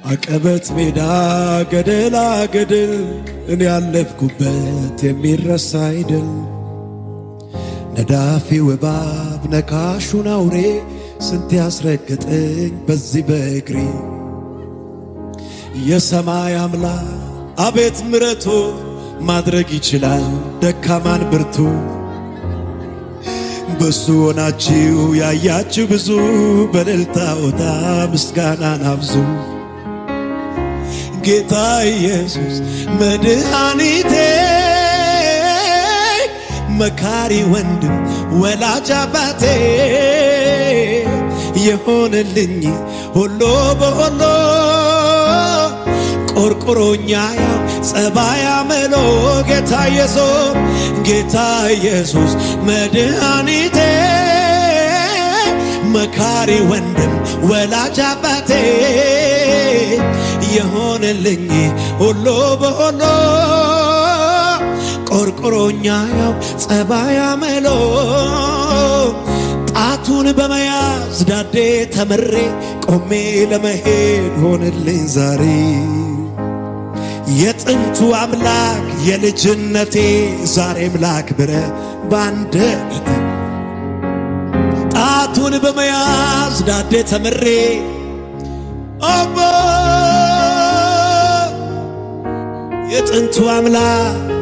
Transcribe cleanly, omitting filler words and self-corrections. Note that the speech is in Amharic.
አቀበት ሜዳ ገደላ ገደል እኔ ያለፍኩበት የሚረሳ አይደል። ነዳፊው እባብ ነካሹን አውሬ ስንት ያስረገጠኝ በዚህ በእግሬ። የሰማይ አምላክ አቤት ምሕረቱ ማድረግ ይችላል ደካማን ብርቱ። በሱ ሆናችሁ ያያችሁ ብዙ በእልልታ ሆታ ምስጋናን አብዙ። ጌታ ኢየሱስ መድኃኒቴ መካሪ ወንድም ወላጅ አባቴ የሆነልኝ ሁሉ በሁሉ ቆርቆሮኛ ያው ጸባይ አመሎ ጌታ ኢየሱስ መድኃኒቴ መካሪ ወንድም ወላጅ አባቴ የሆነልኝ ሁሉ በሁሉ ቆርቆሮኛ ያው ጸባይ አመሎ ጣቱን በመያዝ ዳዴ ተምሬ ቆሜ ለመሄድ ሆነልኝ ዛሬ። የጥንቱ አምላክ የልጅነቴ ዛሬም ላክብረ ባንደበቴ። ጣቱን በመያዝ ዳዴ ተምሬ የጥንቱ አምላክ